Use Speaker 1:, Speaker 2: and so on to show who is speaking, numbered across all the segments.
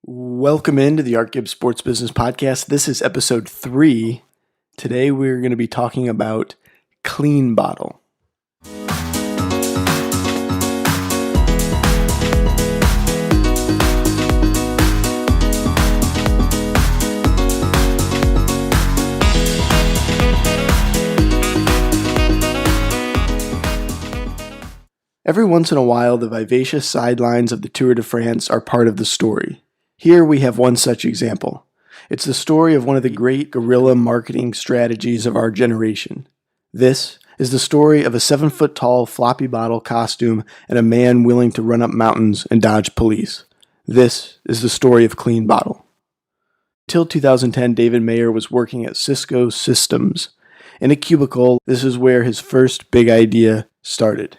Speaker 1: Welcome into the ArtGibbs Sports Business Podcast. This is episode 3. Today we're going to be talking about Clean Bottle. Every once in a while, the vivacious sidelines of the Tour de France are part of the story. Here we have one such example. It's the story of one of the great guerrilla marketing strategies of our generation. This is the story of a 7-foot-tall floppy bottle costume and a man willing to run up mountains and dodge police. This is the story of Clean Bottle. Until 2010, David Mayer was working at Cisco Systems. In a cubicle, this is where his first big idea started.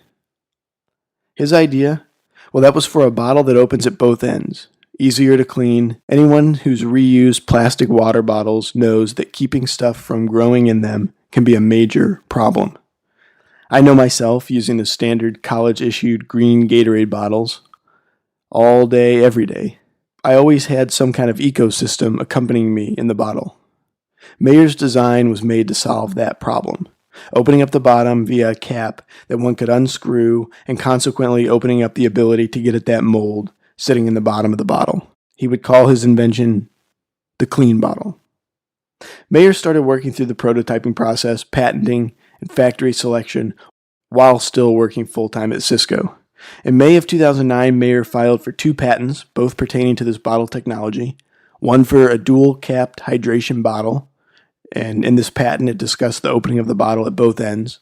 Speaker 1: His idea? Well, that was for a bottle that opens at both ends. Easier to clean. Anyone who's reused plastic water bottles knows that keeping stuff from growing in them can be a major problem. I know myself using the standard college-issued green Gatorade bottles all day, every day. I always had some kind of ecosystem accompanying me in the bottle. Mayer's design was made to solve that problem, opening up the bottom via a cap that one could unscrew and consequently opening up the ability to get at that mold sitting in the bottom of the bottle. He would call his invention the Clean Bottle. Mayer started working through the prototyping process, patenting, and factory selection while still working full-time at Cisco. In May of 2009, Mayer filed for 2 patents, both pertaining to this bottle technology. One for a dual-capped hydration bottle, and in this patent it discussed the opening of the bottle at both ends.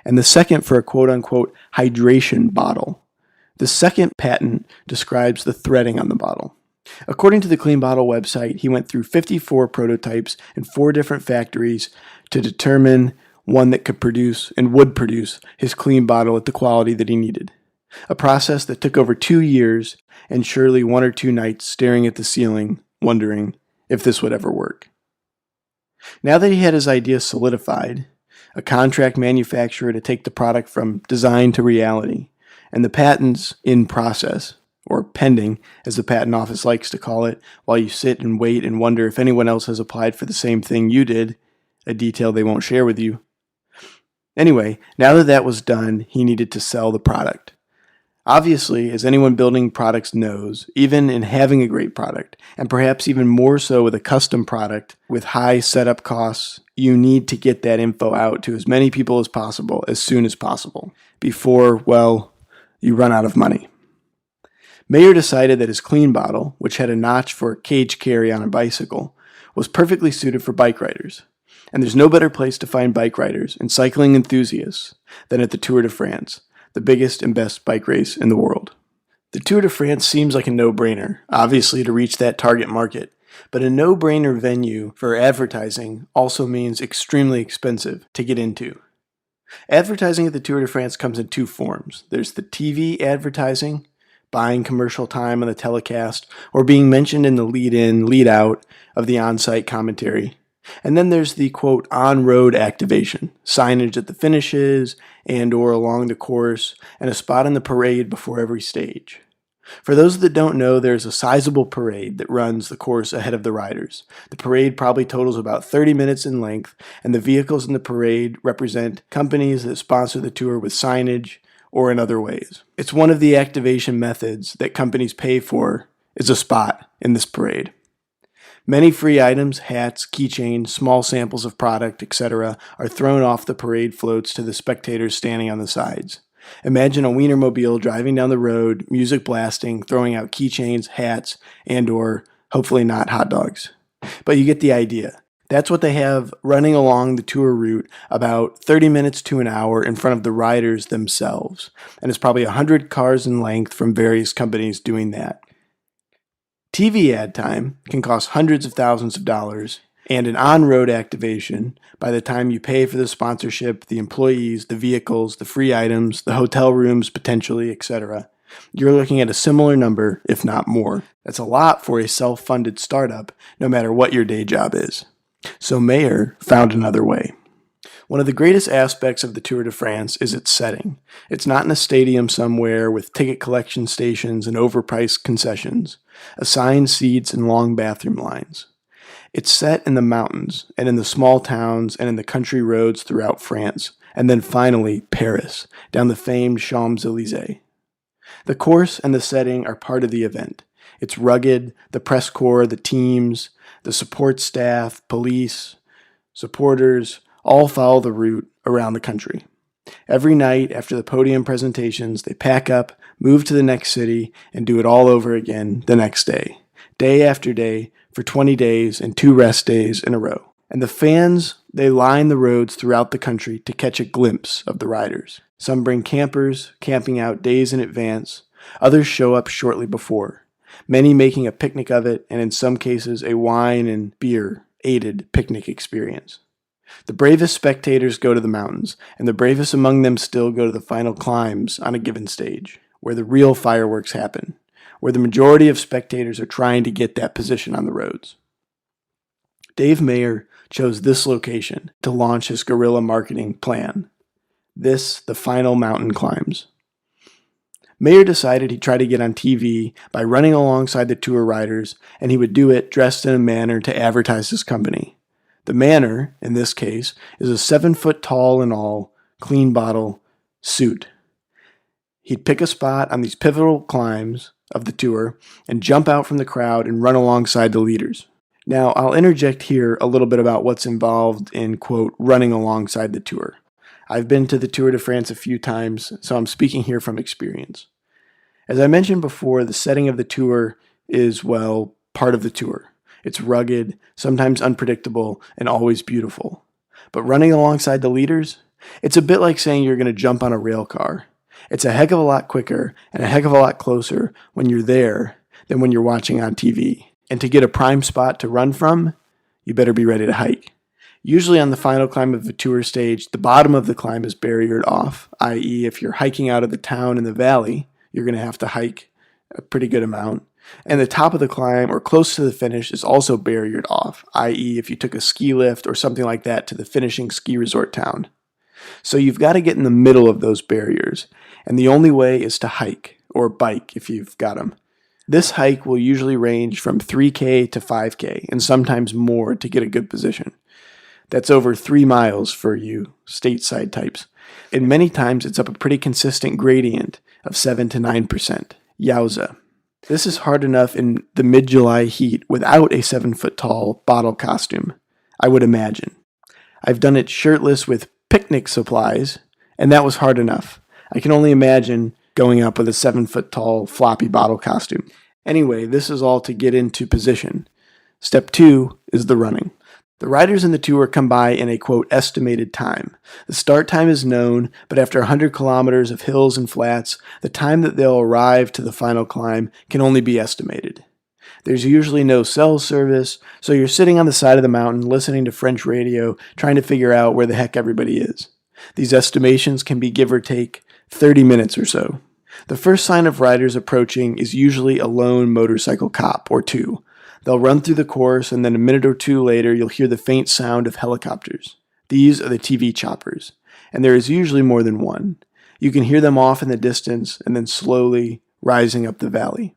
Speaker 1: And the second for a quote-unquote hydration bottle. The second patent describes the threading on the bottle. According to the Clean Bottle website, he went through 54 prototypes in 4 different factories to determine one that could produce and would produce his clean bottle at the quality that he needed. A process that took over 2 years and surely 1 or 2 nights staring at the ceiling, wondering if this would ever work. Now that he had his idea solidified, a contract manufacturer to take the product from design to reality, and the patents in process, or pending, as the patent office likes to call it, while you sit and wait and wonder if anyone else has applied for the same thing you did, a detail they won't share with you. Anyway, now that that was done, he needed to sell the product. Obviously, as anyone building products knows, even in having a great product, and perhaps even more so with a custom product with high setup costs, you need to get that info out to as many people as possible as soon as possible before, well, you run out of money. Mayer decided that his Clean Bottle, which had a notch for cage carry on a bicycle, was perfectly suited for bike riders. And there's no better place to find bike riders and cycling enthusiasts than at the Tour de France, the biggest and best bike race in the world. The Tour de France seems like a no-brainer, obviously to reach that target market, but a no-brainer venue for advertising also means extremely expensive to get into. Advertising at the Tour de France comes in 2 forms. There's the TV advertising, buying commercial time on the telecast, or being mentioned in the lead-in, lead-out of the on-site commentary. And then there's the, quote, on-road activation, signage at the finishes and or along the course, and a spot in the parade before every stage. For those that don't know, there's a sizable parade that runs the course ahead of the riders. The parade probably totals about 30 minutes in length, and the vehicles in the parade represent companies that sponsor the tour with signage or in other ways. It's one of the activation methods that companies pay for is a spot in this parade. Many free items, hats, keychains, small samples of product, etc. are thrown off the parade floats to the spectators standing on the sides. Imagine a Wienermobile driving down the road, music blasting, throwing out keychains, hats, and or, hopefully not, hot dogs. But you get the idea. That's what they have running along the tour route about 30 minutes to an hour in front of the riders themselves. And it's probably 100 cars in length from various companies doing that. TV ad time can cost hundreds of thousands of dollars, and an on-road activation, by the time you pay for the sponsorship, the employees, the vehicles, the free items, the hotel rooms potentially, etc., you're looking at a similar number, if not more. That's a lot for a self-funded startup, no matter what your day job is. So Mayer found another way. One of the greatest aspects of the Tour de France is its setting. It's not in a stadium somewhere with ticket collection stations and overpriced concessions, assigned seats and long bathroom lines. It's set in the mountains and in the small towns and in the country roads throughout France, and then finally Paris, down the famed Champs-Élysées. The course and the setting are part of the event. It's rugged, the press corps, the teams, the support staff, police, supporters, all follow the route around the country. Every night after the podium presentations, they pack up, move to the next city, and do it all over again the next day after day, for 20 days and 2 rest days in a row. And the fans, they line the roads throughout the country to catch a glimpse of the riders. Some bring campers, camping out days in advance. Others show up shortly before, many making a picnic of it, and in some cases a wine and beer-aided picnic experience. The bravest spectators go to the mountains, and the bravest among them still go to the final climbs on a given stage, where the real fireworks happen, where the majority of spectators are trying to get that position on the roads. Dave Mayer chose this location to launch his guerrilla marketing plan. The final mountain climbs. Mayer decided he'd try to get on TV by running alongside the tour riders, and he would do it dressed in a manner to advertise his company. The manner, in this case, is a 7-foot tall and all, clean bottle suit. He'd pick a spot on these pivotal climbs of the tour and jump out from the crowd and run alongside the leaders. Now, I'll interject here a little bit about what's involved in, quote, running alongside the tour. I've been to the Tour de France a few times, so I'm speaking here from experience. As I mentioned before, the setting of the tour is, well, part of the tour. It's rugged, sometimes unpredictable, and always beautiful. But running alongside the leaders, it's a bit like saying you're going to jump on a rail car. It's a heck of a lot quicker and a heck of a lot closer when you're there than when you're watching on TV. And to get a prime spot to run from, you better be ready to hike. Usually on the final climb of the tour stage, the bottom of the climb is barriered off, i.e. if you're hiking out of the town in the valley, you're going to have to hike a pretty good amount. And the top of the climb, or close to the finish, is also barriered off, i.e. if you took a ski lift or something like that to the finishing ski resort town. So you've got to get in the middle of those barriers, and the only way is to hike, or bike if you've got them. This hike will usually range from 3K to 5K, and sometimes more to get a good position. That's over 3 miles for you stateside types. And many times it's up a pretty consistent gradient of 7 to 9%. Yowza. This is hard enough in the mid-July heat without a 7-foot tall bottle costume, I would imagine. I've done it shirtless with picnic supplies, and that was hard enough. I can only imagine going up with a 7-foot tall floppy bottle costume. Anyway, this is all to get into position. Step 2 is the running. The riders in the tour come by in a, quote, estimated time. The start time is known, but after 100 kilometers of hills and flats, the time that they'll arrive to the final climb can only be estimated. There's usually no cell service, so you're sitting on the side of the mountain listening to French radio, trying to figure out where the heck everybody is. These estimations can be give or take 30 minutes or so. The first sign of riders approaching is usually a lone motorcycle cop or two. They'll run through the course, and then a minute or two later, you'll hear the faint sound of helicopters. These are the TV choppers, and there is usually more than one. You can hear them off in the distance, and then slowly rising up the valley.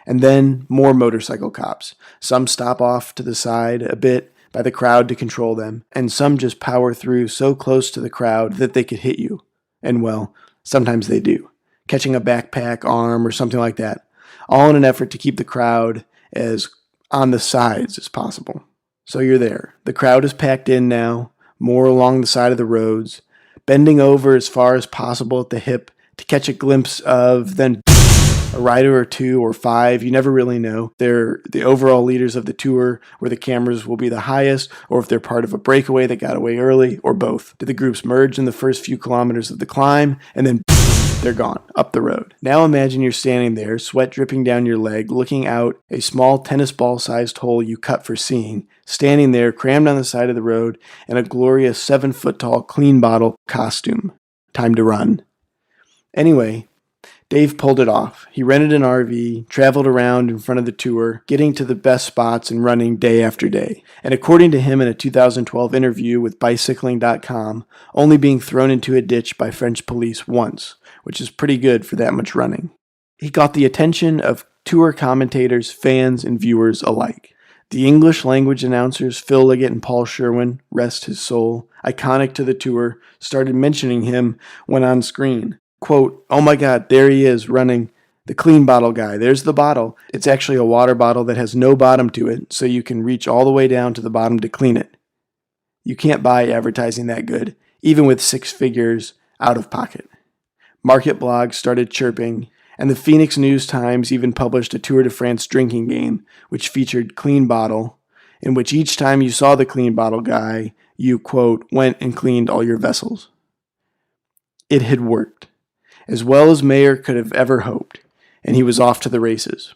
Speaker 1: And then more motorcycle cops. Some stop off to the side a bit by the crowd to control them, and some just power through so close to the crowd that they could hit you. And well, sometimes they do, catching a backpack, arm, or something like that, all in an effort to keep the crowd as on the sides as possible. So you're there. The crowd is packed in now, more along the side of the roads, bending over as far as possible at the hip to catch a glimpse of, then a rider or 2 or 5, you never really know. They're the overall leaders of the tour, where the cameras will be the highest, or if they're part of a breakaway that got away early, or both. Do the groups merge in the first few kilometers of the climb, and then they're gone, up the road. Now imagine you're standing there, sweat dripping down your leg, looking out a small tennis ball-sized hole you cut for seeing, standing there crammed on the side of the road in a glorious 7-foot tall clean bottle costume. Time to run. Anyway, Dave pulled it off. He rented an RV, traveled around in front of the tour, getting to the best spots and running day after day. And according to him in a 2012 interview with Bicycling.com, only being thrown into a ditch by French police once, which is pretty good for that much running. He got the attention of tour commentators, fans, and viewers alike. The English language announcers, Phil Liggett and Paul Sherwin, rest his soul, iconic to the tour, started mentioning him when on screen. Quote, "Oh my God, there he is running. The clean bottle guy. There's the bottle. It's actually a water bottle that has no bottom to it, so you can reach all the way down to the bottom to clean it. You can't buy advertising that good, even with 6 figures out of pocket." Market blogs started chirping, and the Phoenix News-Times even published a Tour de France drinking game, which featured Clean Bottle, in which each time you saw the clean bottle guy, you, quote, went and cleaned all your vessels. It had worked, as well as Mayer could have ever hoped, and he was off to the races.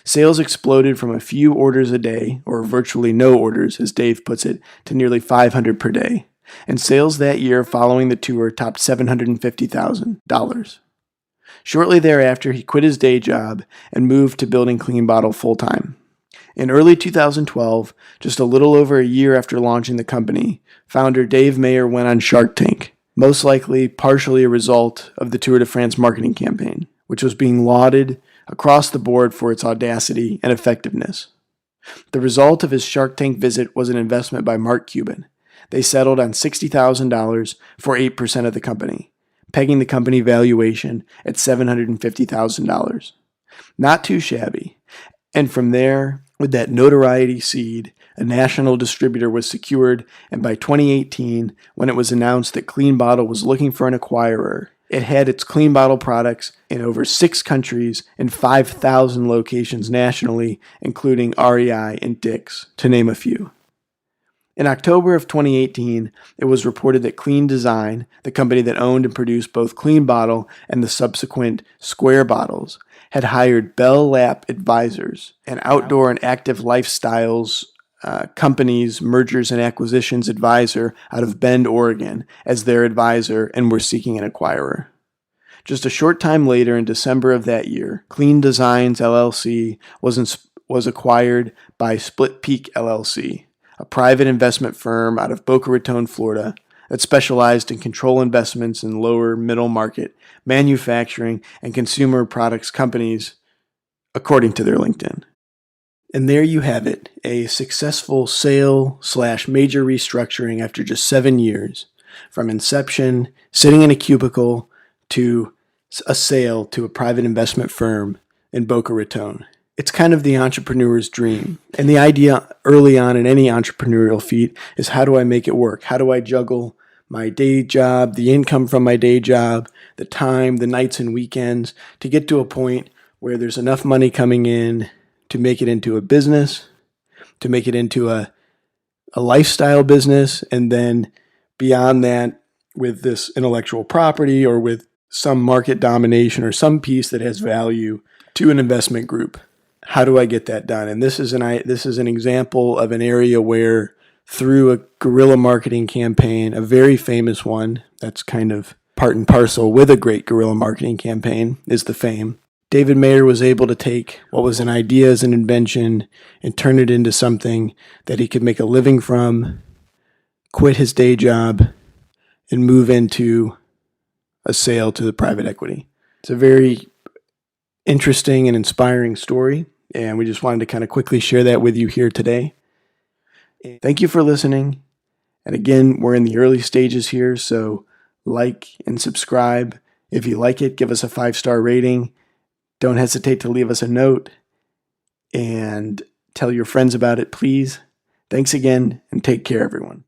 Speaker 1: Sales exploded from a few orders a day, or virtually no orders, as Dave puts it, to nearly 500 per day, and sales that year following the tour topped $750,000. Shortly thereafter, he quit his day job and moved to building Clean Bottle full-time. In early 2012, just a little over a year after launching the company, founder Dave Mayer went on Shark Tank, most likely partially a result of the Tour de France marketing campaign, which was being lauded across the board for its audacity and effectiveness. The result of his Shark Tank visit was an investment by Mark Cuban. They settled on $60,000 for 8% of the company, pegging the company valuation at $750,000. Not too shabby. And from there, with that notoriety seed, a national distributor was secured, and by 2018, when it was announced that Clean Bottle was looking for an acquirer, it had its Clean Bottle products in over 6 countries and 5,000 locations nationally, including REI and Dick's, to name a few. In October of 2018, it was reported that Clean Design, the company that owned and produced both Clean Bottle and the subsequent Square bottles, had hired Bell Lap Advisors, an outdoor and active lifestyles company's mergers and acquisitions advisor out of Bend, Oregon, as their advisor, and were seeking an acquirer. Just a short time later, in December of that year, Clean Designs LLC was acquired by Split Peak LLC, a private investment firm out of Boca Raton, Florida, that specialized in control investments in lower middle market manufacturing and consumer products companies, according to their LinkedIn. And there you have it, a successful sale/major restructuring after just 7 years, from inception, sitting in a cubicle, to a sale to a private investment firm in Boca Raton. It's kind of the entrepreneur's dream. And the idea early on in any entrepreneurial feat is, how do I make it work? How do I juggle my day job, the income from my day job, the time, the nights and weekends, to get to a point where there's enough money coming in to make it into a business, to make it into a lifestyle business, and then beyond that, with this intellectual property or with some market domination or some piece that has value to an investment group. How do I get that done? And this is an example of an area where, through a guerrilla marketing campaign, a very famous one that's kind of part and parcel with a great guerrilla marketing campaign is the fame. David Mayer was able to take what was an idea as an invention and turn it into something that he could make a living from, quit his day job, and move into a sale to the private equity. It's a very interesting and inspiring story, and we just wanted to kind of quickly share that with you here today. Thank you for listening. And again, we're in the early stages here, so like and subscribe. If you like it, give us a 5-star rating. Don't hesitate to leave us a note and tell your friends about it, please. Thanks again, and take care, everyone.